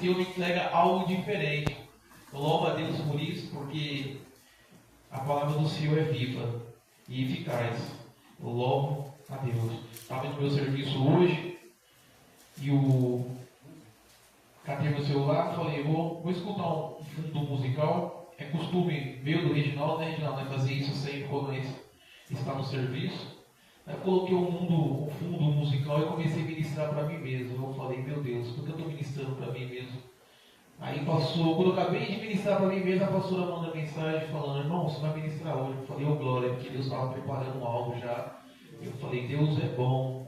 Senhor me entrega algo diferente. Eu louvo a Deus por isso, porque a palavra do Senhor é viva e eficaz. Eu louvo a Deus. Estava no meu serviço hoje e catei meu celular, falei, vou escutar um fundo musical. É costume meu do Reginaldo, né, Reginaldo? Nós fazer isso sempre quando nós está no serviço. Eu coloquei um fundo musical e comecei a ministrar para mim mesmo. Eu falei, meu Deus, por que eu estou ministrando para mim mesmo? Aí passou, quando eu acabei de ministrar para mim mesmo, a pastora manda mensagem falando, irmão, você vai ministrar hoje. Eu falei, glória, porque Deus estava preparando algo já. Eu falei, Deus é bom.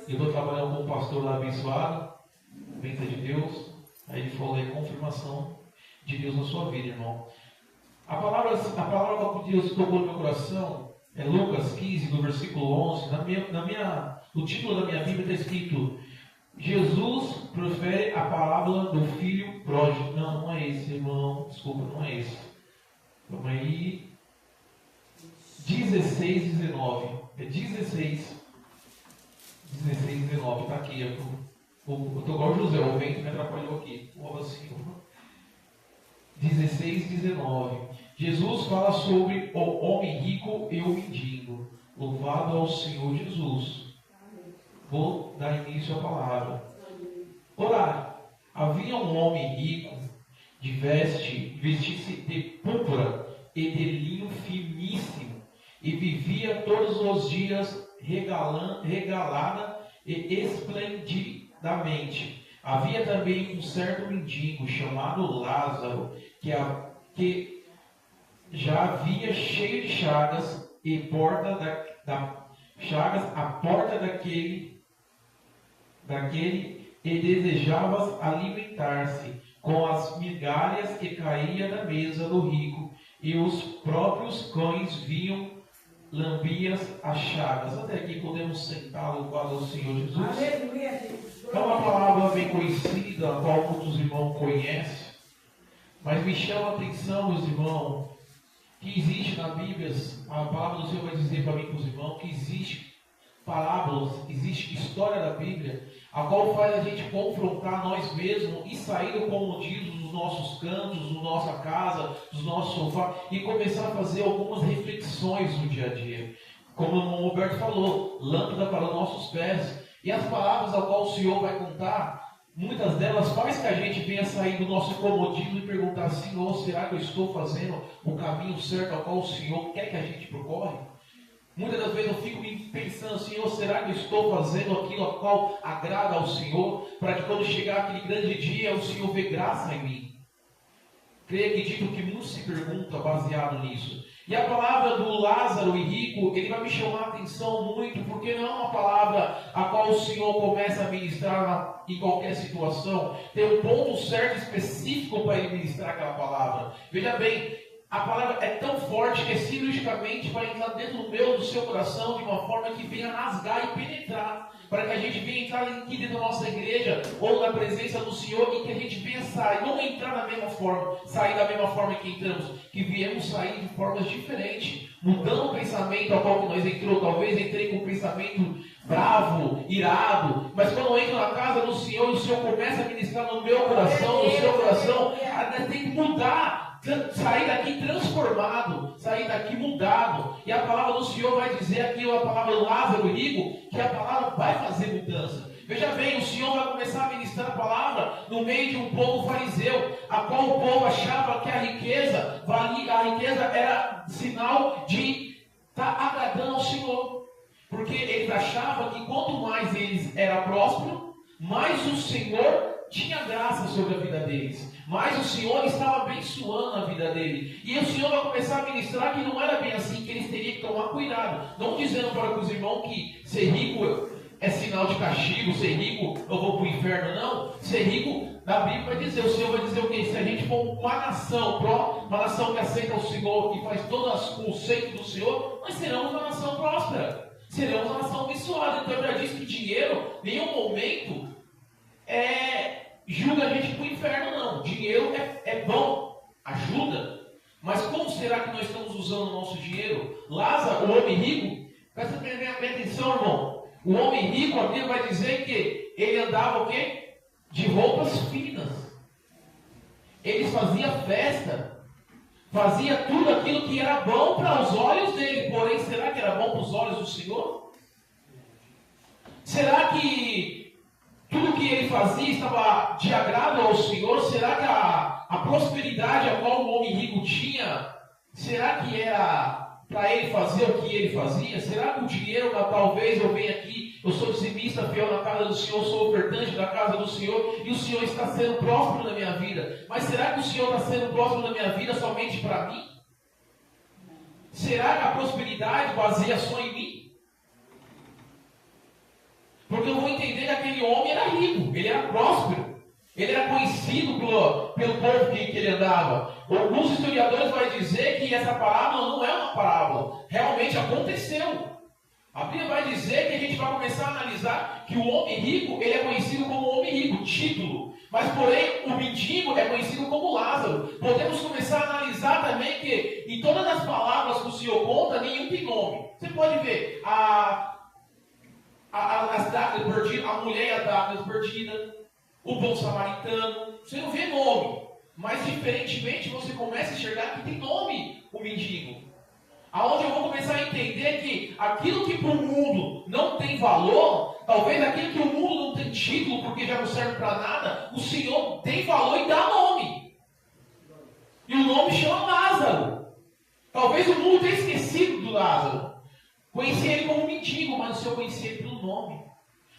Eu estou trabalhando com um pastor lá abençoado, bênção de Deus. Aí ele falou, é confirmação de Deus na sua vida, irmão. A palavra que Deus tocou no meu coração é Lucas 15, do versículo 11. No título da minha Bíblia está escrito, Jesus profere a parábola do filho pródigo. Não é esse, irmão. Desculpa, não é esse. Vamos aí. 16, 19. É 16, 19. Está aqui. Eu estou igual o José, o vento me atrapalhou aqui. Vamos assim. 16, 19. Jesus fala sobre o homem rico e o mendigo. Louvado ao Senhor Jesus. Vou dar início à palavra. Ora, havia um homem rico, de vestisse de púrpura e de linho finíssimo, e vivia todos os dias regalada e esplendidamente. Havia também um certo mendigo, chamado Lázaro, que já havia cheio de chagas, e a porta daquele e desejava alimentar-se com as migalhas que caía da mesa do rico, e os próprios cães vinham lambiam as chagas. Até aqui podemos sentar louvado ao Senhor Jesus. Aleluia, Jesus. É uma palavra bem conhecida, a qual muitos irmãos conhecem, mas me chama a atenção, meus irmãos, que existe na Bíblia, a palavra do Senhor vai dizer para mim, para os irmãos, que existe parábolas, existe história da Bíblia, a qual faz a gente confrontar nós mesmos e sair do comodismo dos nossos cantos, da nossa casa, dos nossos sofás, e começar a fazer algumas reflexões no dia a dia. Como o Roberto falou, lâmpada para os nossos pés. E as palavras a qual o Senhor vai contar, muitas delas faz que a gente venha sair do nosso comodismo e perguntar, Senhor, será que eu estou fazendo o caminho certo ao qual o Senhor quer que a gente percorre? Muitas das vezes eu fico me pensando, Senhor, será que eu estou fazendo aquilo a qual agrada ao Senhor, para que quando chegar aquele grande dia, o Senhor vê graça em mim? Creio e acredito que muito se pergunta baseado nisso. E a palavra do Lázaro e rico, ele vai me chamar a atenção muito, porque não é uma palavra a qual o Senhor começa a ministrar em qualquer situação. Tem um ponto certo, específico para ele ministrar aquela palavra. Veja bem, a palavra é tão forte que cirurgicamente vai entrar dentro do meu, do seu coração, de uma forma que venha rasgar e penetrar, para que a gente venha entrar aqui dentro da nossa igreja, ou na presença do Senhor, e que a gente venha sair, não entrar da mesma forma, sair da mesma forma que entramos, que viemos sair de formas diferentes, mudando o pensamento ao qual nós entrou. Talvez entrei com um pensamento bravo, irado, mas quando eu entro na casa do Senhor, o Senhor começa a ministrar no meu coração, no seu coração, tem que mudar. Sair daqui transformado, sair daqui mudado. E a palavra do Senhor vai dizer aqui, a palavra do Lázaro rico, que a palavra vai fazer mudança. Veja bem, o Senhor vai começar a ministrar a palavra no meio de um povo fariseu, a qual o povo achava que a riqueza era sinal de estar agradando ao Senhor. Porque eles achavam que quanto mais eles eram prósperos, mais o Senhor tinha graça sobre a vida deles, mas o Senhor estava abençoando a vida dele. E o Senhor vai começar a ministrar que não era bem assim, que eles teriam que tomar cuidado. Não dizendo para os irmãos que ser rico é sinal de castigo, ser rico eu vou para o inferno, não. Ser rico, na Bíblia vai dizer, o Senhor vai dizer o quê? Se a gente for uma nação que aceita o Senhor, que faz todo o conceito do Senhor, nós seremos uma nação próspera, seremos uma nação abençoada. Então eu já disse que dinheiro, em nenhum momento julga a gente para o inferno, não. Dinheiro é bom, ajuda. Mas como será que nós estamos usando o nosso dinheiro? Lázaro, o homem rico, presta bem atenção, irmão. O homem rico, a Bíblia vai dizer que ele andava o quê? De roupas finas. Eles faziam festa, fazia tudo aquilo que era bom para os olhos dele. Porém, será que era bom para os olhos do Senhor? Será que tudo que ele fazia estava de agrado ao Senhor? Será que a prosperidade a qual o homem rico tinha, será que era para ele fazer o que ele fazia? Será que o dinheiro, talvez eu venha aqui, eu sou dizimista fiel na casa do Senhor, sou ofertante da casa do Senhor, e o Senhor está sendo próspero na minha vida. Mas será que o Senhor está sendo próspero na minha vida somente para mim? Será que a prosperidade baseia só em mim? Porque eu vou entender que aquele homem era rico, ele era próspero. Ele era conhecido pelo povo que ele andava. Alguns historiadores vão dizer que essa parábola não é uma parábola. Realmente aconteceu. A Bíblia vai dizer que a gente vai começar a analisar que o homem rico, ele é conhecido como homem rico, título. Mas, porém, o mendigo é conhecido como Lázaro. Podemos começar a analisar também que em todas as palavras que o Senhor conta, nenhum tem nome. Você pode ver as dracmas perdidas, a mulher e a dracma perdida, o bom samaritano. Você não vê nome, mas diferentemente você começa a enxergar que tem nome o mendigo. Aonde eu vou começar a entender que aquilo que para o mundo não tem valor, talvez aquilo que o mundo não tem título, porque já não serve para nada, o Senhor tem valor e dá nome. E o nome chama Lázaro. Talvez o mundo tenha esquecido do Lázaro. Conhecia ele como mendigo, mas o Senhor conhecia ele pelo nome.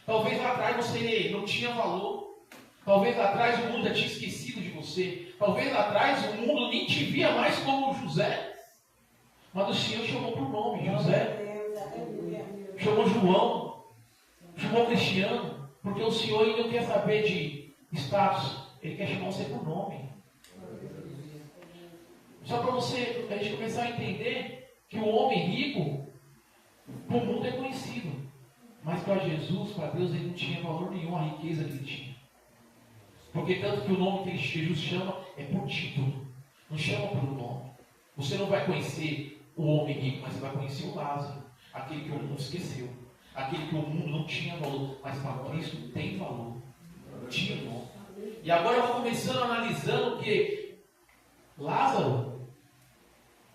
Talvez lá atrás você não tinha valor. Talvez lá atrás o mundo já tinha esquecido de você. Talvez lá atrás o mundo nem te via mais como José. Mas o Senhor chamou por nome, José. Chamou João. Chamou Cristiano. Porque o Senhor ele não quer saber de status. Ele quer chamar você por nome. Só para a gente começar a entender que o homem rico, para o mundo é conhecido. Mas para Jesus, para Deus, ele não tinha valor nenhum a riqueza que ele tinha. Porque tanto que o nome que Jesus chama é por título. Não chama pelo nome. Você não vai conhecer o homem rico, mas você vai conhecer o Lázaro. Aquele que o mundo esqueceu. Aquele que o mundo não tinha valor. Mas para Cristo tem valor. Tinha nome. E agora eu vou começando analisando que Lázaro,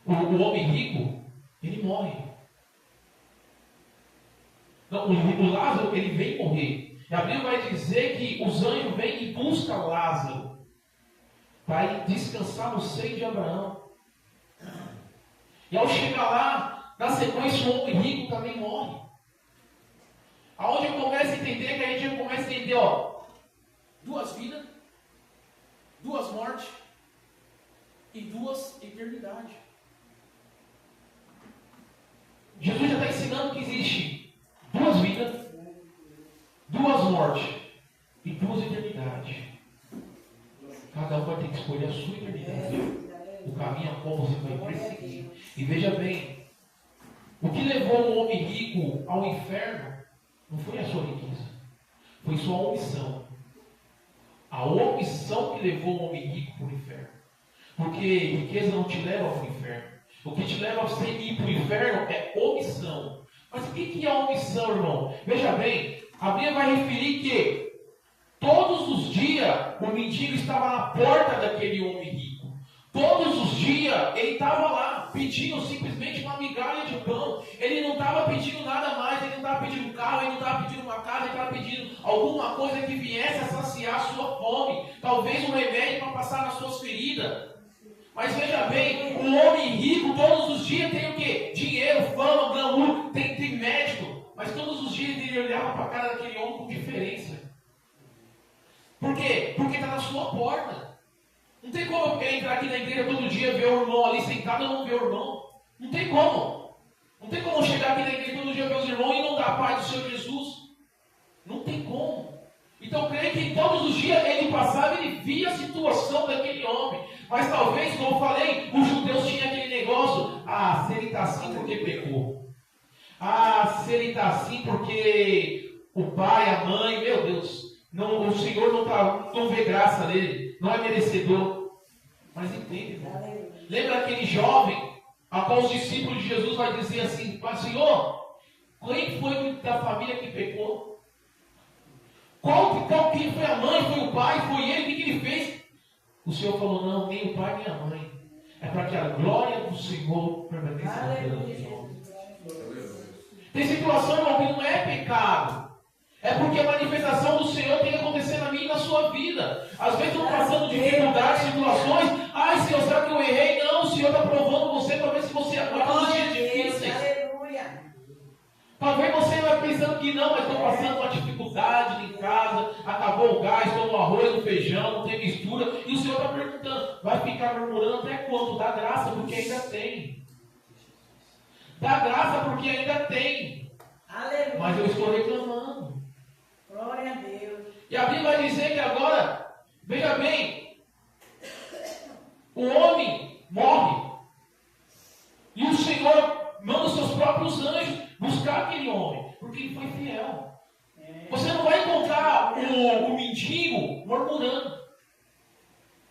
o homem rico, ele morre. Não, o Lázaro, ele vem morrer. E a Bíblia vai dizer que os anjos vêm e buscam Lázaro para descansar no seio de Abraão. E ao chegar lá, na sequência, o homem rico também morre. Aonde eu começo a entender, que a gente começa a entender, duas vidas, duas mortes e duas eternidades. Jesus já está ensinando que existe duas vidas, duas mortes e duas eternidades. Cada um vai ter que escolher a sua eternidade, o caminho a qual você vai perseguir. E veja bem, o que levou o homem rico ao inferno não foi a sua riqueza, foi sua omissão. A omissão que levou o homem rico para o inferno. Porque riqueza não te leva ao inferno. O que te leva a você ir para o inferno é omissão. Mas o que é omissão, irmão? Veja bem, a Bíblia vai referir que todos os dias o mendigo estava na porta daquele homem rico. Todos os dias ele estava lá pedindo simplesmente uma migalha de pão. Ele não estava pedindo nada mais, ele não estava pedindo um carro, ele não estava pedindo uma casa, ele estava pedindo alguma coisa que viesse a saciar a sua fome. Talvez um remédio para passar nas suas feridas. Mas veja bem, o homem rico todos os dias tem o quê? Dinheiro, fama, glamour, tem médico. Mas todos os dias ele olhava para a cara daquele homem com diferença. Por quê? Porque está na sua porta. Não tem como eu querer entrar aqui na igreja todo dia e ver o irmão ali sentado e não ver o irmão. Não tem como. Não tem como eu chegar aqui na igreja todo dia e ver os irmãos e não dar a paz do Senhor Jesus. Não tem como. Então eu creio que todos os dias ele passava e ele via a situação daquele homem. Mas talvez, como eu falei, os judeus tinham aquele negócio. Se ele está assim porque pecou. Se ele está assim porque o pai, a mãe, meu Deus, não, o Senhor não vê graça nele, não é merecedor. Mas entende, irmão? Lembra aquele jovem a qual os discípulos de Jesus vai dizer assim: Senhor, quem foi da família que pecou? Quem foi a mãe, foi o pai, foi ele, o que ele fez? O Senhor falou, não, nem o pai nem a mãe. É para que a glória do Senhor permaneça na vida dos homens. Tem situação, irmão, que não é pecado. É porque a manifestação do Senhor tem que acontecer na minha e na sua vida. Às vezes estão passando dificuldades, situações. Ai, Senhor, será que eu errei? Não, o Senhor está provando você para ver se você aguenta os dias difíceis. Talvez você vai pensando que não, mas estou passando uma dificuldade em casa, acabou o gás, estou no arroz, no feijão, não tem mistura. E o Senhor está perguntando, vai ficar murmurando até quando? Dá graça porque ainda tem. Dá graça porque ainda tem. Aleluia. Mas eu estou reclamando. Glória a Deus. E a Bíblia vai dizer que agora, veja bem, o homem morre. E o Senhor manda os seus próprios anjos buscar aquele homem, porque ele foi fiel. Você não vai encontrar o mendigo murmurando.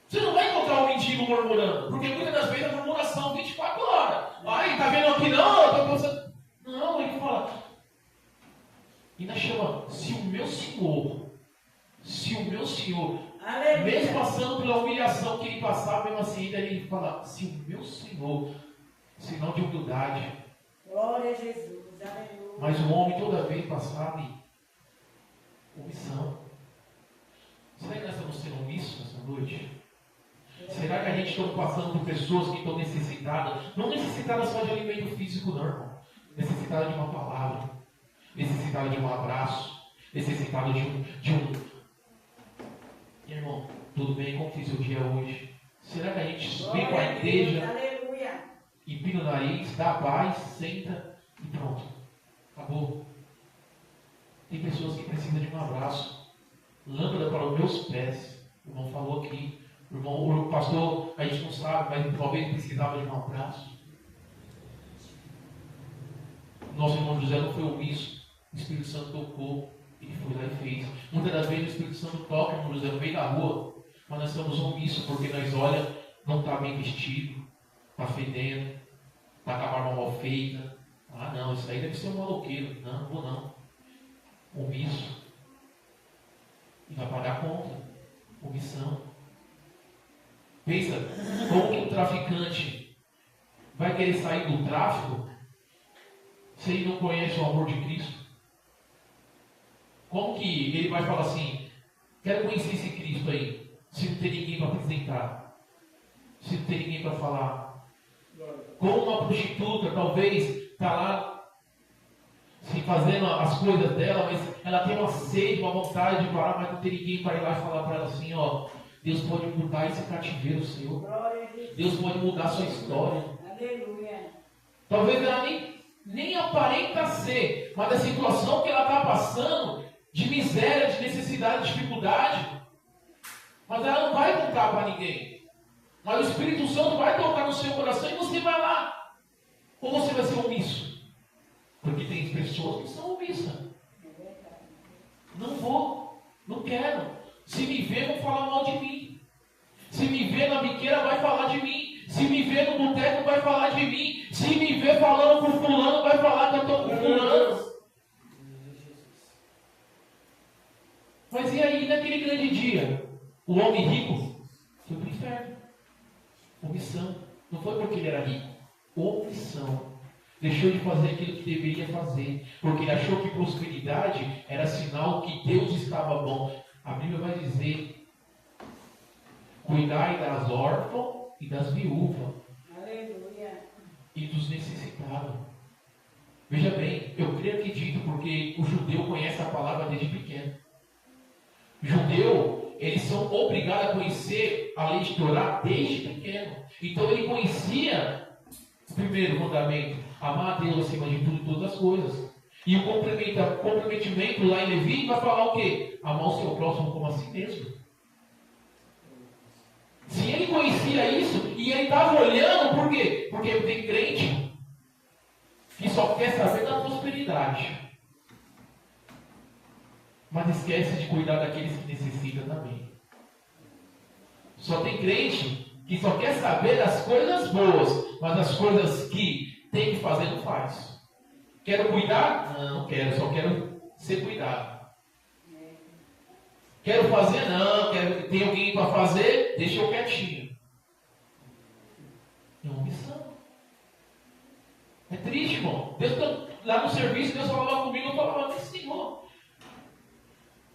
Você não vai encontrar o mendigo murmurando, porque muitas das vezes a murmuração 24 horas. Ai, tá vendo aqui não? Eu tô pensando. Não, ele fala. Ainda chama, se o meu Senhor, Aleluia. mesmo passando pela humilhação que ele passava, mesmo assim, ainda ele fala, se o meu Senhor, sinal de humildade. Glória a Jesus. Aleluia. Mas o homem toda vez passava em omissão. Será que nós estamos sendo omissos nessa noite? Será que a gente está passando por pessoas que estão necessitadas? Não necessitadas só de alimento físico, não, irmão. Necessitadas de uma palavra. Necessitadas de um abraço. Necessitadas de um... Irmão, tudo bem? Como fiz o dia hoje? Será que a gente vem com a igreja, empina o nariz, dá a paz, senta e pronto? Acabou. Tem pessoas que precisam de um abraço. Lâmpada para os meus pés. O irmão falou aqui. O pastor, a gente não sabe, mas talvez precisava de um abraço. Nosso irmão José não foi omisso. O Espírito Santo tocou. Ele foi lá e fez. Muitas das vezes o Espírito Santo toca, irmão José, no meio da rua. Mas nós estamos omissos porque nós olha, não está bem vestido, está fedendo, está com a barba mal feita. Ah não, isso aí deve ser um maloqueiro. Não vou não. Omisso. E vai pagar a conta. Omissão. Pensa, como que o traficante vai querer sair do tráfico se ele não conhece o amor de Cristo? Como que ele vai falar assim, quero conhecer esse Cristo aí, se não tem ninguém para apresentar, se não tem ninguém para falar? Como uma prostituta, talvez, está lá se fazendo as coisas dela, mas ela tem uma sede, uma vontade de parar, mas não tem ninguém para ir lá e falar para ela assim, ó, Deus pode mudar esse cativeiro seu. Deus pode mudar a sua história. Aleluia. Talvez ela nem aparenta ser, mas a situação que ela está passando, de miséria, de necessidade, de dificuldade, mas ela não vai contar para ninguém. Mas o Espírito Santo vai tocar no seu coração e você vai lá. Ou você vai ser omisso? Porque tem pessoas que são omissas. Não vou, não quero. Se me ver, vão falar mal de mim. Se me ver na biqueira, vai falar de mim. Se me ver no boteco, vai falar de mim. Se me ver falando com fulano, vai falar que eu estou com fulano. Mas e aí, naquele grande dia? O homem rico foi para o inferno. Omissão. Não foi porque ele era rico. Omissão. Deixou de fazer aquilo que deveria fazer. Porque ele achou que prosperidade era sinal que Deus estava bom. A Bíblia vai dizer, cuidai das órfãs e das viúvas. Aleluia. E dos necessitados. Veja bem, eu creio e acredito porque o judeu conhece a palavra desde pequeno. O judeu, eles são obrigados a conhecer a lei de Torá desde pequeno. Então ele conhecia o primeiro mandamento, amar a Deus acima de tudo e todas as coisas. E o comprometimento lá em Levítico vai falar o quê? Amar o seu próximo como a si mesmo. Se ele conhecia isso, e ele estava olhando, por quê? Porque tem crente que só quer saber da prosperidade, mas esquece de cuidar daqueles que necessitam também. Só tem crente que só quer saber das coisas boas, mas as coisas que tem que fazer não faz. Quero cuidar? Não quero, só quero ser cuidado. Quero fazer? Não. Tem alguém para fazer? Deixa eu quietinho. É uma missão. É triste, irmão. Lá no serviço, Deus falava comigo, eu falava, mas Senhor.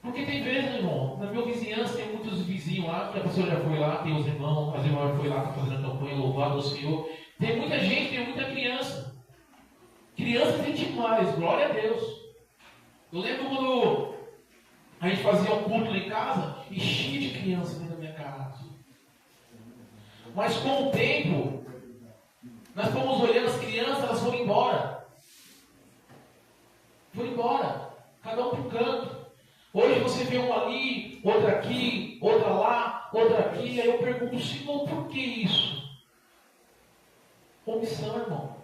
Porque tem vezes, irmão, na minha vizinhança tem muitos vizinhos lá, que a pessoa já foi lá, tem os irmãos, as irmãs foi lá, está fazendo a campanha, louvado ao Senhor. Tem muita gente, tem muita criança. Criança tem demais, glória a Deus. Eu lembro quando a gente fazia um culto lá em casa, e cheio de criança dentro da minha casa. Mas com o tempo, nós fomos olhando as crianças, elas foram embora. Foram embora. Cada um para um canto. Hoje você vê uma ali, outra aqui, outra lá, outra aqui. Aí eu pergunto, Senhor, por que isso? Omissão, irmão.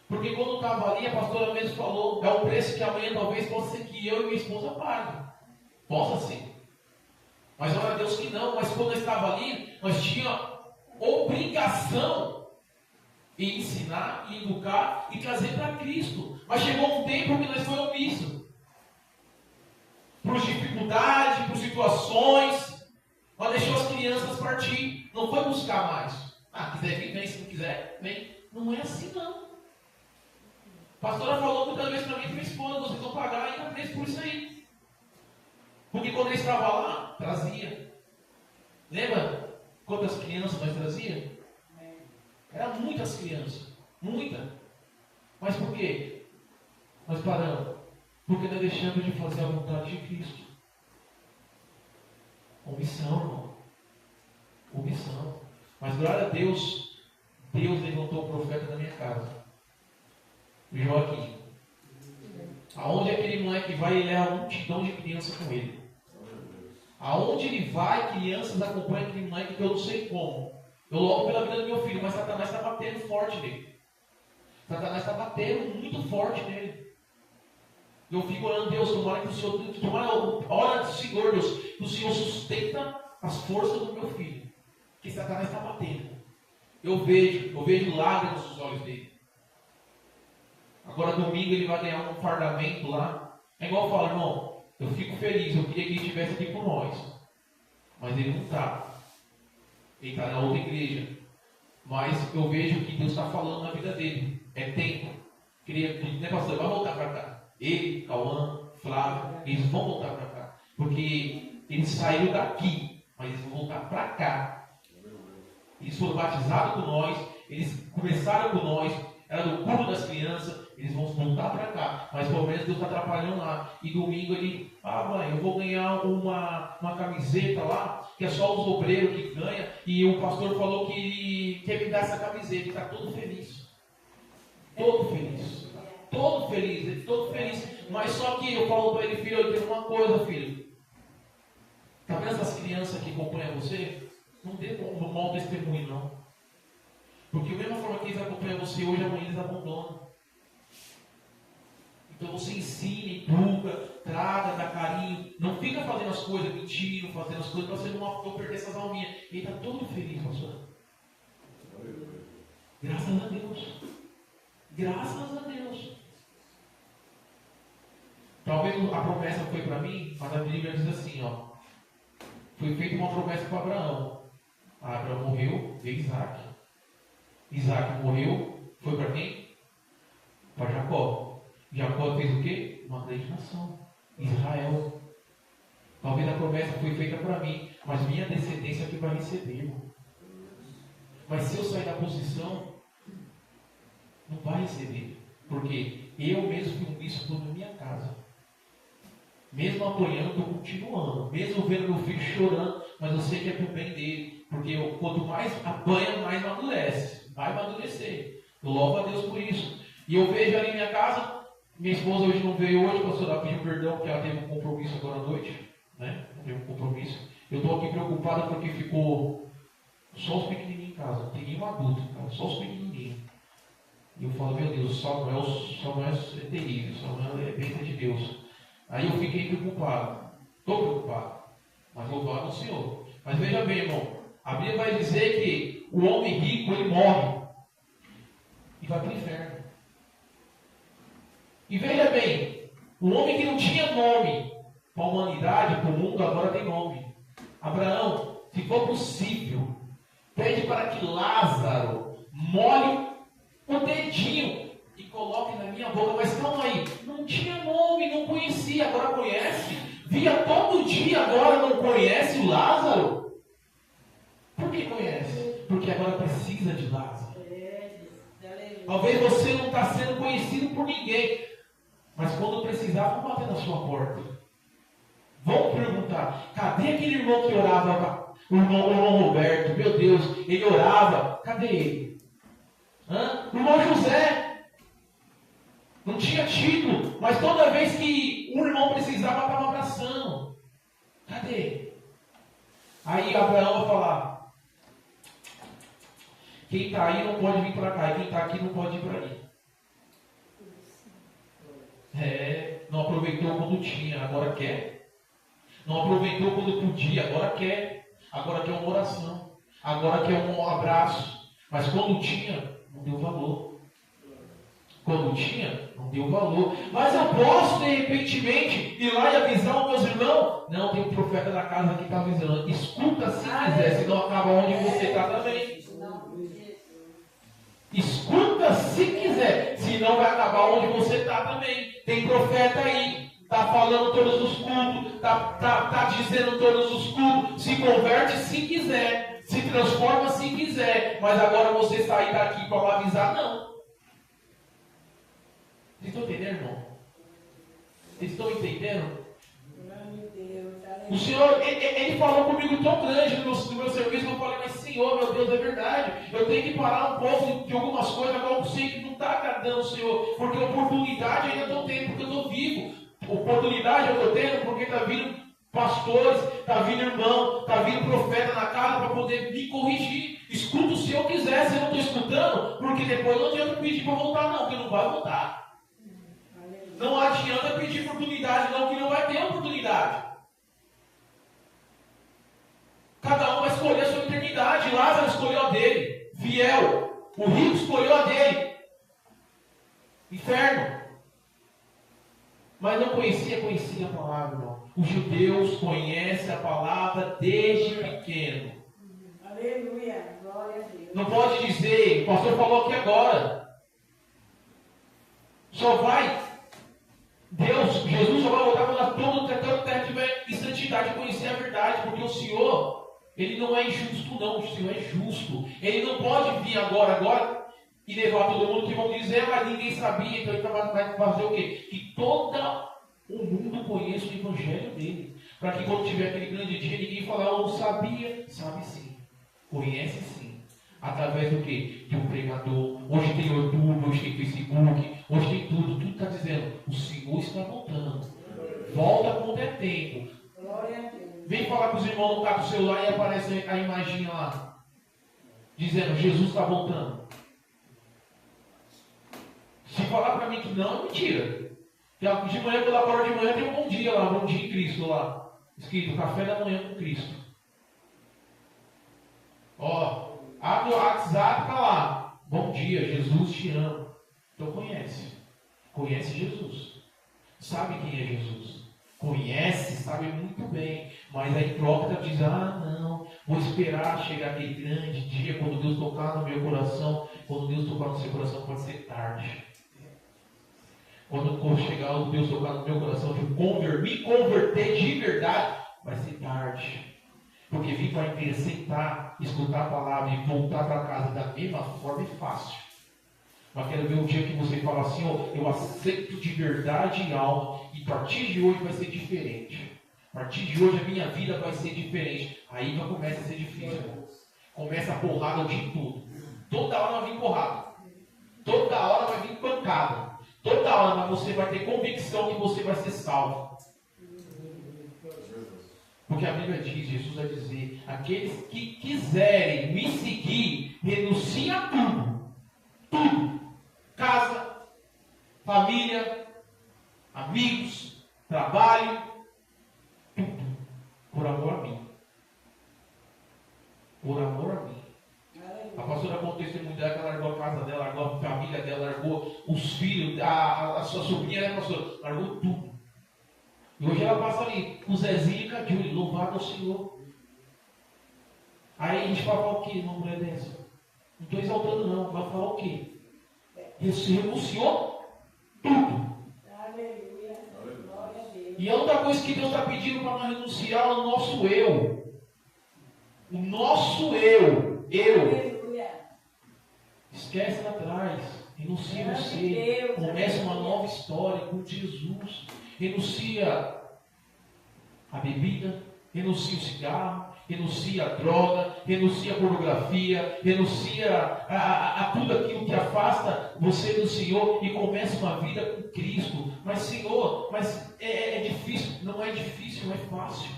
Porque quando estava ali, a pastora mesmo falou, é o preço que amanhã talvez possa ser que eu e minha esposa paguem. Possa ser. Mas ora a Deus que não. Mas quando eu estava ali, nós tínhamos obrigação em ensinar, em educar e trazer para Cristo. Mas chegou um tempo que nós fomos omissos. Por dificuldades, por situações, nós deixamos as crianças partir. Não foi buscar mais. Quiser vir, vem. Se não quiser, vem. Não é assim, não. A pastora falou muitas vezes para mim e para minha esposa, vocês vão pagar ainda preço por isso aí. Porque quando eles estavam lá, trazia. Lembra quantas crianças nós trazia? Eram muitas crianças. Muita. Mas por quê? Nós paramos. Porque nós deixamos de fazer a vontade de Cristo. Omissão, irmão. Omissão. Mas glória a Deus, Deus levantou o profeta da minha casa. Joaquim. Aonde aquele moleque vai, ele leva uma multidão de crianças com ele. Aonde ele vai, crianças acompanham aquele moleque que eu não sei como. Eu louvo pela vida do meu filho, mas Satanás está batendo forte nele. Satanás está batendo muito forte nele. Eu fico orando, Deus, tomara que o Senhor, ora do Senhor, Deus, que o Senhor sustenta as forças do meu filho. Que Satanás está batendo. Eu vejo lágrimas nos olhos dele. Agora domingo ele vai ganhar um fardamento lá. É igual eu falo, irmão, eu fico feliz, eu queria que ele estivesse aqui com nós. Mas ele não está. Ele está na outra igreja. Mas eu vejo que Deus está falando na vida dele. É tempo. Né, pastor? Vai voltar para cá. Ele, Cauã, Flávio, eles vão voltar para cá. Porque eles saíram daqui, mas eles vão voltar para cá. Eles foram batizados com nós, eles começaram com nós, era do culto das crianças, eles vão voltar para cá. Mas pelo menos Deus está atrapalhando lá. E domingo ele, mãe, eu vou ganhar uma camiseta lá, que é só os obreiros que ganham. E o pastor falou que ele quer me dar essa camiseta, ele está todo feliz. Todo feliz. Todo feliz, todo feliz. Mas só que eu falo para ele, filho, eu tenho uma coisa, filho. Está vendo essas crianças que acompanham você? Não dê um mau testemunho, não. Porque da mesma forma que eles acompanham você hoje, amanhã eles abandonam. Então você ensina, educa, traga, dá carinho. Não fica fazendo as coisas, mentindo, fazendo as coisas para você não perder essas alminhas. Ele está todo feliz, pastor. Graças a Deus. Graças a Deus. Talvez a promessa foi para mim, mas a Bíblia diz assim, ó. Foi feita uma promessa para Abraão. Abraão morreu, veio Isaac. Isaac morreu, foi para quem? Para Jacó. Jacó fez o quê? Uma grande nação. Israel. Talvez a promessa foi feita para mim, mas minha descendência que vai receber, irmão. Mas se eu sair da posição, não vai receber. Porque eu mesmo fui um bispo na minha casa. Mesmo apoiando, estou continuando. Mesmo vendo meu filho chorando, mas eu sei que é para o bem dele. Porque quanto mais apanha, mais amadurece. Vai amadurecer. Eu louvo a Deus por isso. E eu vejo ali em minha casa, minha esposa hoje não veio hoje, pastor, ela pediu perdão porque ela teve um compromisso agora à noite. Né? Teve um compromisso. Eu estou aqui preocupado porque ficou só os pequenininhos em casa. Não tem nenhum adulto em casa, só os pequenininhos. E eu falo, meu Deus, Samuel é terrível, Samuel é bênção de Deus. Aí eu fiquei preocupado. Estou preocupado. Mas louvado ao Senhor. Mas veja bem, irmão. A Bíblia vai dizer que o homem rico, ele morre. E vai para o inferno. E veja bem. O homem que não tinha nome. para a humanidade, para o mundo, agora tem nome. Abraão, se for possível, pede para que Lázaro molhe o dedinho e coloque na minha boca. Mas calma aí, não tinha nome, não conhecia, agora conhece. Via todo dia, agora não conhece o Lázaro? Por que conhece? Porque agora precisa de Lázaro. Talvez você não está sendo conhecido por ninguém, mas quando precisar, vão bater na sua porta. Vão perguntar, cadê aquele irmão que orava? O irmão Roberto, meu Deus, ele orava, cadê ele? O irmão José, não tinha título, mas toda vez que um irmão precisava, estava abraçando. Cadê? Aí Abraão vai falar, quem está aí não pode vir para cá, e quem está aqui não pode ir para aí. Não aproveitou quando tinha, agora quer. Não aproveitou quando podia, agora quer. Agora quer uma oração, agora quer um abraço. Mas quando tinha, não deu valor. Quando tinha, não deu valor. Mas eu posso, de repentemente, ir lá e avisar os meus irmãos? Não, tem um profeta da casa que está avisando. Escuta se quiser, senão acaba onde você está também. Escuta se quiser, senão vai acabar onde você está também. Tem profeta aí, está falando todos os cultos, está dizendo todos os cultos. Se converte se quiser, se transforma se quiser. Mas agora você sair daqui para avisar, não. Vocês estão entendendo, irmão? Vocês estão entendendo? O Senhor, ele falou comigo tão grande no meu serviço, que eu falei, mas Senhor, meu Deus, é verdade. Eu tenho que parar um pouco de algumas coisas, agora eu sei que não está agradando o Senhor, porque oportunidade ainda estou tendo, porque eu estou vivo. Oportunidade eu estou tendo, porque está vindo pastores, está vindo irmão, está vindo profeta na casa para poder me corrigir. Escuta se eu quiser, se eu não estou escutando, porque depois não adianta pedir para voltar, não, porque não vai voltar. Não adianta pedir oportunidade, não, que não vai ter oportunidade. Cada um vai escolher a sua eternidade. Lázaro escolheu a dele, fiel. O rico escolheu a dele, inferno. Mas não conhecia a palavra, não. Os judeus conhecem a palavra desde pequeno. Aleluia, glória a Deus. Não pode dizer, o pastor falou aqui agora. Só vai, Jesus só vai voltar quando todo o terra tiver em santidade e conhecer a verdade, porque o Senhor, Ele não é injusto, não. O Senhor é justo. Ele não pode vir agora e levar todo mundo que vão dizer, mas ninguém sabia, então ele vai fazer o quê? Que todo o mundo conheça o evangelho dele. Para que quando tiver aquele grande dia, ninguém falar, eu não sabia. Sabe sim. Conhece sim. Através do quê? De um pregador. Hoje tem YouTube, hoje tem Facebook, hoje tem tudo. Tudo está dizendo, o Senhor está voltando. Volta quando é tempo. Glória a Deus. Vem falar com os irmãos no carro do celular e aparece a imagem lá. Dizendo, Jesus está voltando. Se falar para mim que não, é mentira. De manhã, quando eu acordo de manhã, tem um bom dia lá, bom dia em Cristo lá. Escrito, café da manhã com Cristo. Ó, abre o WhatsApp, está lá. Bom dia, Jesus te ama. Então conhece. Conhece Jesus. Sabe quem é Jesus. Conhece, sabe muito bem. Mas aí troca diz, não, vou esperar chegar aquele grande dia, quando Deus tocar no meu coração. Quando Deus tocar no seu coração, pode ser tarde. Quando chegar o Deus tocar no meu coração, me converter de verdade, vai ser tarde. Porque vir para inteiro, sentar, escutar a palavra e voltar para casa da mesma forma é fácil. Mas quero ver um dia que você fala assim, eu aceito de verdade e alma, e a partir de hoje vai ser diferente. A partir de hoje a minha vida vai ser diferente. Aí já começa a ser difícil. Começa a porrada o dia todo. Toda hora vai vir porrada. Toda hora vai vir pancada. Toda hora, mas você vai ter convicção que você vai ser salvo. Porque a Bíblia diz, Jesus vai dizer, aqueles que quiserem me seguir, renunciem a tudo. Tudo. Casa, família, amigos, trabalho, tudo. Por amor a mim. Por amor a mim. A pastora contou o testemunho dela, que ela largou a casa dela, largou a família dela, largou os filhos, a sua sobrinha, né, pastor? Largou tudo. E hoje ela passa ali com o Zezinho e com a Júlia, louvado ao Senhor. Aí a gente vai falar o quê numa mulher dessa? Não estou exaltando não, vai falar o quê? Renunciou tudo. Aleluia. Glória a Deus. E a outra coisa que Deus está pedindo para nós renunciar é o nosso eu. O nosso eu. Aleluia. Esquece lá atrás. Renuncia você. Começa uma nova história com Jesus. Renuncia a bebida. Renuncia o cigarro. Renuncia a droga. Renuncia a pornografia. Renuncia a tudo aquilo que afasta você do Senhor. E começa uma vida com Cristo. Mas Senhor, é difícil. Não é difícil, é fácil.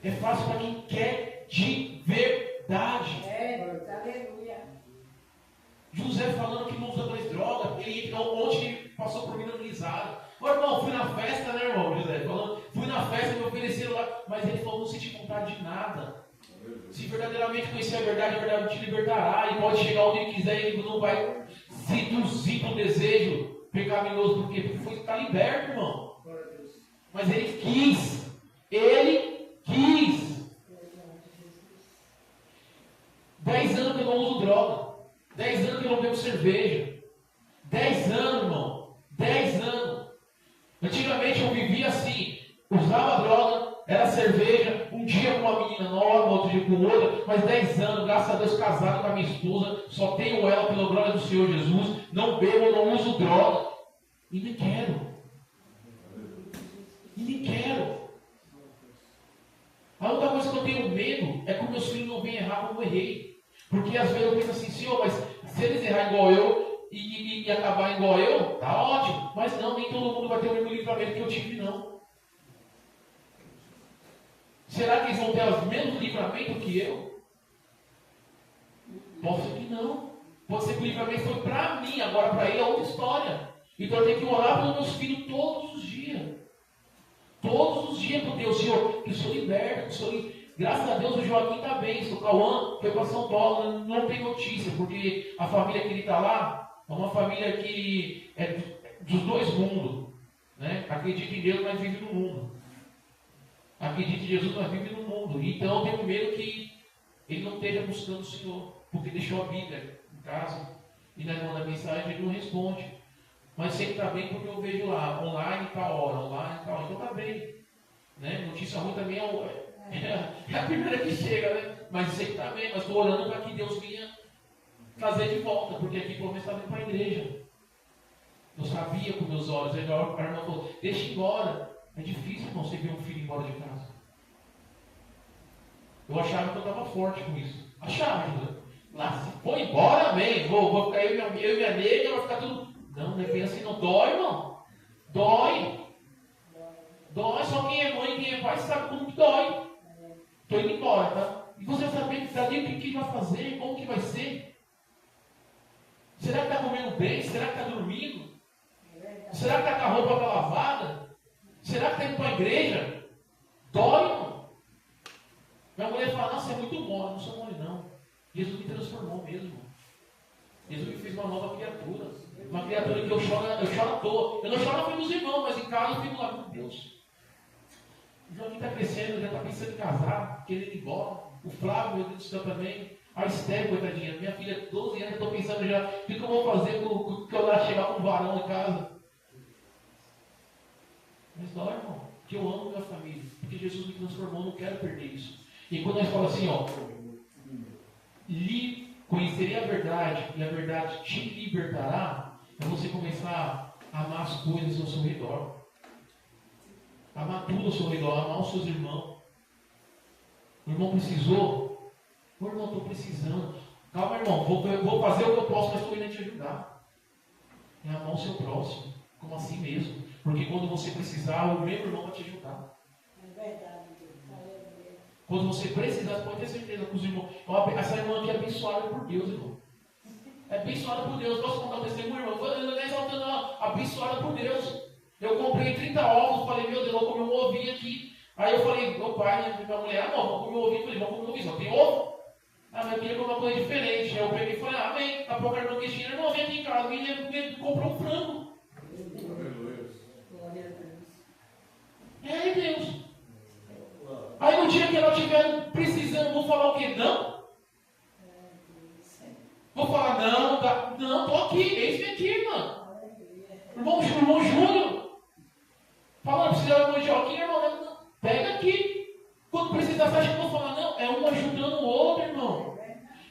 É fácil para quem quer de verdade. Aleluia. José falando que não usa mais droga, ele entrou ontem ele passou por mim dando risada. Ô irmão, fui na festa, né, irmão? José falando, fui na festa, me ofereceram lá, mas ele falou, não senti vontade de nada. Se verdadeiramente conhecer a verdade te libertará. E pode chegar onde ele quiser, ele não vai seduzir para o desejo pecaminoso. Por quê? Porque foi estar liberto, irmão. Mas ele quis. Ele quis. 10 anos que eu não uso droga. 10 anos que eu não bebo cerveja. 10 anos, irmão. 10 anos. Antigamente eu vivia assim. Usava droga, era cerveja. Um dia com uma menina nova, outro dia com outra. Mas 10 anos, graças a Deus, casado com a minha esposa. Só tenho ela pela glória do Senhor Jesus. Não bebo, não uso droga. E nem quero. E nem quero. A outra coisa que eu tenho medo é que meus filhos não venham errar como eu errei. Porque às vezes eu penso assim, Senhor, mas se eles errarem igual eu e acabar igual eu, tá ótimo. Mas não, nem todo mundo vai ter o mesmo livramento que eu tive, não. Será que eles vão ter o mesmo livramento que eu? Pode ser que não. Pode ser que o livramento foi para mim, agora para ele é outra história. Então eu tenho que orar pelos meus filhos todos os dias. Todos os dias com Deus, Senhor, que o Senhor liberta, que o Senhor... Graças a Deus o Joaquim está bem, o Cauã foi para São Paulo, não tem notícia, porque a família que ele está lá é uma família que é dos dois mundos. Né? Acredita em Deus, mas vive no mundo. Acredita em Jesus, mas vive no mundo. Então eu tenho medo que ele não esteja buscando o Senhor, porque deixou a Bíblia em casa, e na mão da mensagem ele não responde. Mas sei que está bem porque eu vejo lá, online tal hora, online tal hora, então está bem. Né? Notícia ruim também é a primeira que chega, né? Mas sei que está bem, mas estou orando para que Deus venha trazer de volta, porque aqui pelo menos está vindo para a igreja. Eu sabia com meus olhos, aí a irmã falou, deixa ir embora. É difícil, irmão, você ver um filho embora de casa. Eu achava que eu estava forte com isso. Achava, né? Lá, se for embora, amém. Vou ficar eu e minha nega, vai ficar tudo... Não, não é bem assim, não. Dói, irmão. Dói. Dói. Só quem é mãe e quem é pai sabe como que dói. Estou indo embora, tá? E você vai saber que dali o que vai fazer, como que vai ser. Será que está comendo bem? Será que está dormindo? Será que está com a roupa lavada? Será que está indo para a igreja? Dói, irmão. Minha mulher fala, nossa, é muito mole. Eu não sou mole, não. Jesus me transformou mesmo. Jesus me fez uma nova criatura. Uma criatura que eu choro à toa. Eu não choro na frente dos irmãos, mas em casa eu fico lá, meu Deus. O Joaquim está crescendo, já está pensando em casar, querendo ir embora. O Flávio, meu Deus do céu, também. A Esther, coitadinha, minha filha, 12 anos, eu estou pensando já, o que eu vou fazer quando eu lá chegar com um varão em casa? Mas dói, irmão, que eu amo minha família, porque Jesus me transformou, não quero perder isso. E quando nós falamos assim, ó, conhecerei a verdade, e a verdade te libertará, é você começar a amar as coisas ao seu redor. Amar tudo ao seu redor, amar os seus irmãos. O irmão precisou? O irmão, estou precisando. Calma, irmão, vou fazer o que eu posso, mas estou indo te ajudar. É amar o seu próximo, como assim mesmo. Porque quando você precisar, o meu irmão vai te ajudar. É verdade. Quando você precisar, você pode ter certeza que os irmãos... Essa irmã aqui é abençoada por Deus, irmão. É abençoada por Deus. Posso contar um testemunho, irmão? Eu não estou exaltando, não. Abençoada por Deus. Eu comprei 30 ovos, falei, meu Deus, vou comer um ovinho aqui. Aí eu falei, meu pai, minha mulher, não, vou comer um ovinho. Eu falei, vamos comer um ovinho, só tem ovo? Ah, mas eu queria comer uma coisa diferente. Aí eu peguei e falei, amém. Daqui a pouco a irmã Cristina, irmão, vem aqui em casa. Ele comprou um frango. É Deus. Aí no dia que ela estiver precisando, vou falar o quê? Não? Vou falar, não, tô aqui, eis-me aqui, mano. Irmão Júnior. Fala, precisa de uma mandioquinha, irmão. Não, pega aqui. Quando precisar, você acha que eu vou falar? Não, é um ajudando o outro, irmão.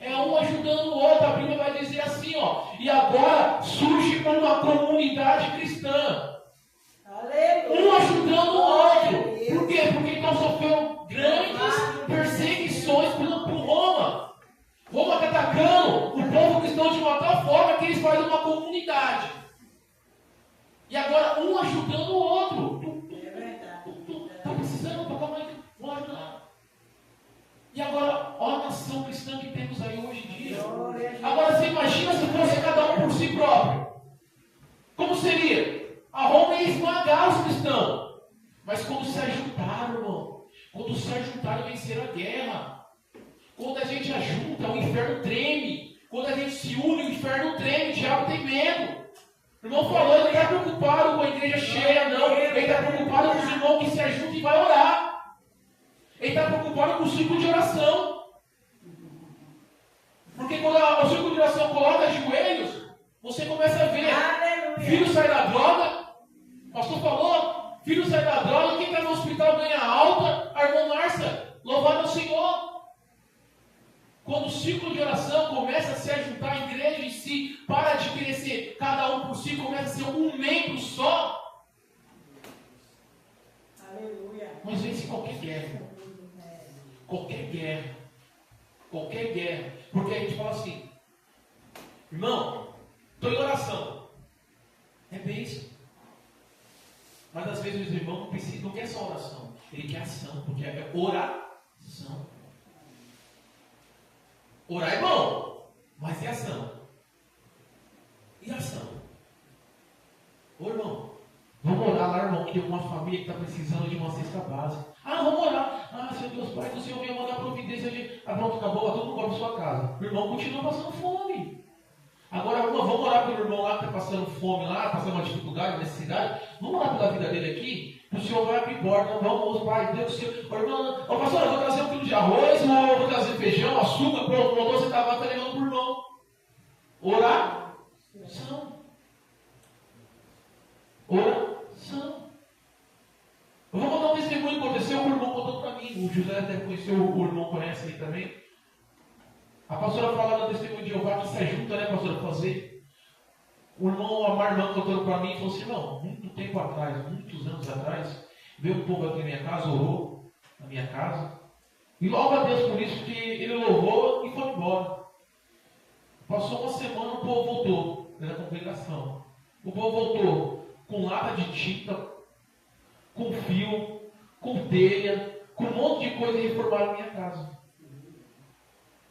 É um ajudando o outro. A Bíblia vai dizer assim, ó. E agora surge uma comunidade cristã. Um ajudando o outro. Por quê? Porque então sofreu grandes perseguições por Roma. Roma está atacando o povo cristão de uma tal forma que eles fazem uma comunidade. E agora um ajudando o outro. Está precisando, papai, vamos ajudar. E agora, olha a nação cristã que temos aí hoje em dia. Agora você imagina se fosse cada um por si próprio. Como seria? A Roma ia esmagar os cristãos. Mas quando se ajuntaram, irmão, quando se ajuntaram, venceram a guerra. Quando a gente ajunta, o inferno treme. Quando a gente se une, o inferno treme, o diabo tem medo. O irmão falou, ele não está preocupado com a igreja cheia, não. Ele está preocupado com os irmãos que se ajuntam e vai orar. Ele está preocupado com o círculo de oração. Porque quando o círculo de oração coloca joelhos, você começa a ver. Filho sai da droga. O pastor falou, filho sai da droga, quem está no hospital ganha alta. A irmã Márcia, louvado ao Senhor. Quando o ciclo de oração começa a se ajuntar, a igreja em si para de crescer, cada um por si, começa a ser um membro só. Aleluia. Mas vence qualquer guerra. Qualquer guerra. Qualquer guerra. Porque a gente fala assim, irmão, estou em oração. É bênção. Mas às vezes os irmãos não quer só oração. Ele quer ação, porque é oração. Orar é bom, mas e ação? E ação? Ô irmão, vamos orar lá, irmão, que tem uma família que está precisando de uma cesta básica. Ah, vamos orar. Ah, Senhor Deus Pai, o Senhor venha mandar providência de... Ah, pronto, acabou, todo mundo vai para sua casa. O irmão continua passando fome. Agora, vamos orar pelo irmão lá que está passando fome lá, passando uma dificuldade, necessidade. Vamos orar pela vida dele aqui. O Senhor vai abrir porta. Vamos, Pai, Deus, Senhor. Ô, irmão, pastor, eu vou trazer 1 quilo de arroz, ou vou trazer feijão, açúcar, pronto, mandou você está levando para o irmão. Oração. Oração. Eu vou contar um testemunho que aconteceu, o irmão contou para mim. O José até conheceu, o irmão conhece ele também. A pastora fala no testemunho de Jeová que se junta, né, pastora, fazer. O irmão, a irmã contando para mim, falou assim, irmão, muito tempo atrás, muitos anos atrás, veio um povo aqui na minha casa, orou na minha casa. E logo a Deus por isso, porque ele louvou e foi embora. Passou uma semana, o povo voltou, da congregação. O povo voltou com lata de tinta, com fio, com telha, com um monte de coisa e reformaram a minha casa.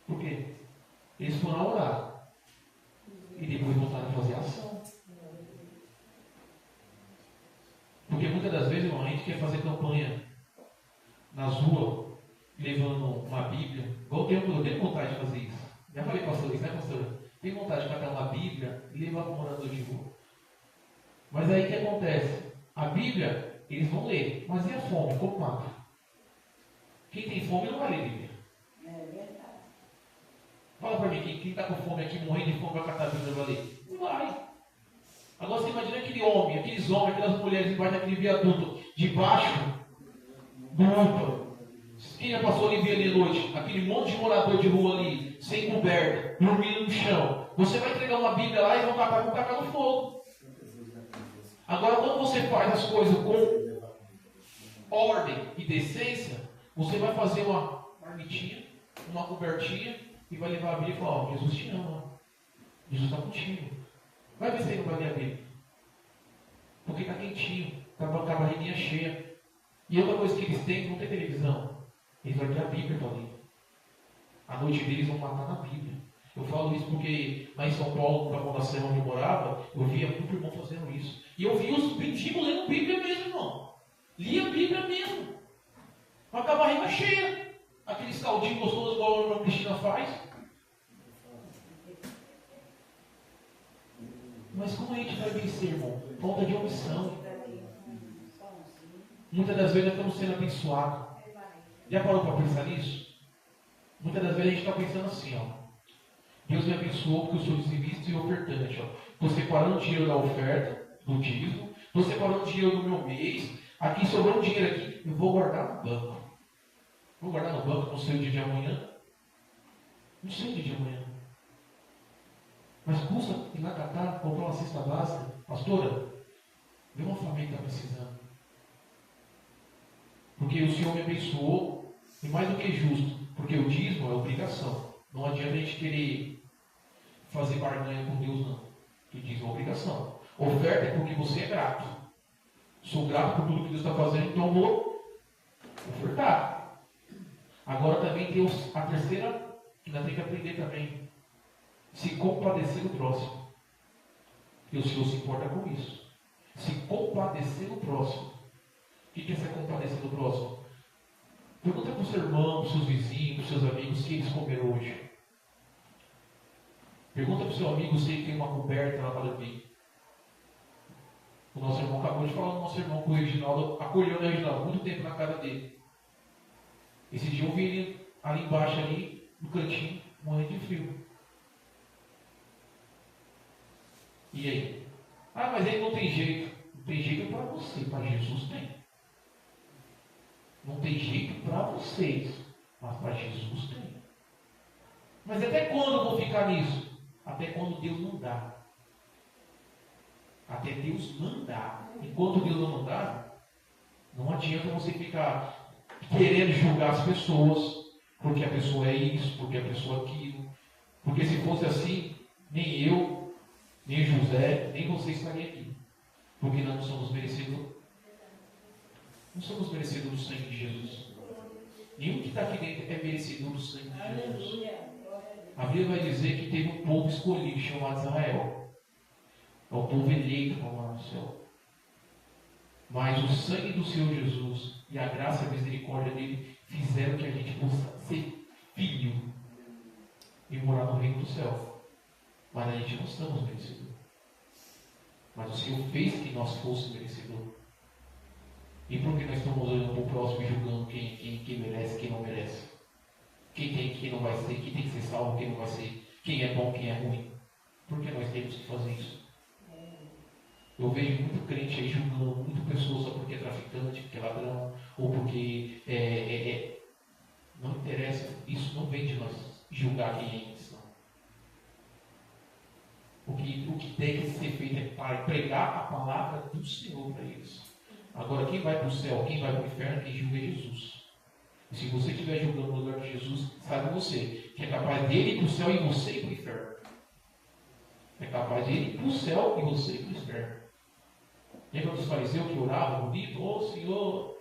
Por quê? Eles foram a orar. E depois voltaram a fazer ação. Porque muitas das vezes, irmão, a gente quer fazer campanha nas ruas, levando uma Bíblia. Eu tenho vontade de fazer isso. Já falei, pastor, isso, né, pastor? Tenho vontade de catar uma Bíblia e levar para o morador de rua. Mas aí o que acontece? A Bíblia, eles vão ler. Mas e a fome? Como mata? Quem tem fome não vai ler Bíblia. É verdade. Fala para mim, quem está com fome aqui, morrendo de fome, vai catar a Bíblia e vai ler? Não vai. Agora você imagina aquele homem, aqueles homens, aquelas mulheres embaixo daquele viaduto, debaixo do UPA. Quem já passou ali de noite? Aquele monte de morador de rua ali, sem coberta, dormindo no chão. Você vai entregar uma Bíblia lá e vão tacar no fogo. Agora, quando você faz as coisas com ordem e decência, você vai fazer uma marmitinha, uma cobertinha, e vai levar a Bíblia e falar, ó, Jesus te ama. Jesus está contigo. Vai ver se ele não vai ler a Bíblia. Porque está quentinho, está com a barriguinha cheia. E outra coisa que eles têm, não tem televisão. Eles vão ter a Bíblia para ler. A noite deles vão matar na Bíblia. Eu falo isso porque lá em São Paulo, na fundação onde eu morava, eu via muito irmão fazendo isso. E eu via os mendigos lendo Bíblia mesmo, irmão. Lia a Bíblia mesmo. Mas com a barriga cheia. Aqueles caldinhos gostosos igual a irmã Cristina faz. Mas como a gente vai vencer, irmão? Falta de opção. Muitas das vezes nós estamos sendo abençoados. Já parou para pensar nisso? Muitas das vezes a gente está pensando assim, ó. Deus me abençoou porque eu sou dizimista e ofertante. Estou separando dinheiro da oferta, do dízimo. Estou separando dinheiro do meu mês. Aqui sobrou um dinheiro aqui. Eu vou guardar no banco. Vou guardar no banco, não sei o dia de amanhã. Não sei o dia de amanhã. Mas custa ir lá catar, comprar uma cesta básica. Pastora, vê uma família que está precisando. Porque o Senhor me abençoou. E mais do que justo. Porque o dízimo é obrigação. Não adianta a gente querer fazer barganha com Deus, não. O dízimo é obrigação. Oferta é porque você é grato. Sou grato por tudo que Deus está fazendo, então eu vou ofertar. Agora também tem a terceira, que ainda tem que aprender também. Se compadecer do próximo. E o Senhor se importa com isso. Se compadecer do próximo. O que é se compadecer do próximo? Pergunta para o seu irmão, para os seus vizinhos, para os seus amigos, o que eles comeram hoje. Pergunta para o seu amigo se ele tem uma coberta lá para dormir. O nosso irmão acabou de falar do nosso irmão, que o Reginaldo acolheu o Reginaldo muito tempo na casa dele. Esse dia eu vi ele ali embaixo, ali no cantinho, morrendo de frio. E aí? Ah, mas ele não tem jeito. Não tem jeito para você, para Jesus tem. Não tem jeito para vocês, mas para Jesus tem. Mas até quando eu vou ficar nisso? Até quando Deus não dá. Até Deus mandar. Enquanto Deus não mandar, não adianta você ficar querendo julgar as pessoas, porque a pessoa é isso, porque a pessoa é aquilo. Porque se fosse assim, nem eu, nem José, nem você estaria aqui. Porque nós não somos merecedores. Não somos merecedores do sangue de Jesus. Nenhum que está aqui dentro é merecedor do sangue de Jesus. A Bíblia vai dizer que teve um povo escolhido chamado Israel. É o povo eleito para morar no céu. Mas o sangue do Senhor Jesus e a graça e a misericórdia dele fizeram que a gente possa ser filho e morar no reino do céu. Mas a gente não somos merecedores. Mas o Senhor fez que nós fôssemos merecedores. E por que nós estamos olhando para o próximo e julgando quem merece e quem não merece? Quem não vai ser, quem tem que ser salvo, quem não vai ser, quem é bom, quem é ruim? Por que nós temos que fazer isso? Eu vejo muito crente aí julgando muito pessoas só porque é traficante, porque é ladrão, ou porque não interessa. Isso não vem de nós julgar quem é isso. O que tem que ser feito é para pregar a palavra do Senhor para eles. Agora, quem vai para o céu, quem vai para o inferno, quem julga é Jesus. E se você estiver julgando no lugar de Jesus, saiba você que é capaz dele ir para o céu e você ir para o inferno. É capaz dele ir para o céu e você ir para o inferno. Lembra dos fariseus que oravam bonito? Ô Senhor,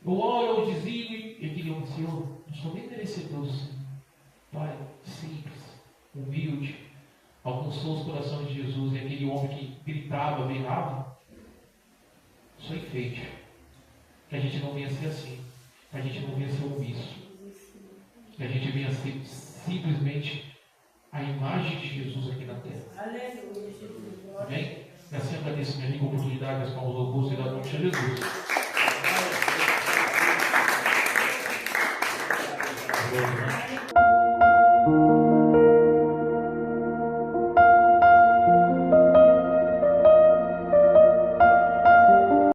eu oro, eu desligo e aquele homem, Senhor, não sou nem merecedor do Senhor. Pai, simples, humilde, alcançou os corações de Jesus e aquele homem que gritava, berrava. Só enfeite. Que a gente não venha ser assim. Que a gente não venha ser omisso. Que a gente venha ser simplesmente a imagem de Jesus aqui na terra. Amém? E assim agradeço minha amiga oportunidade, as palmas do rosto e da nome de Jesus.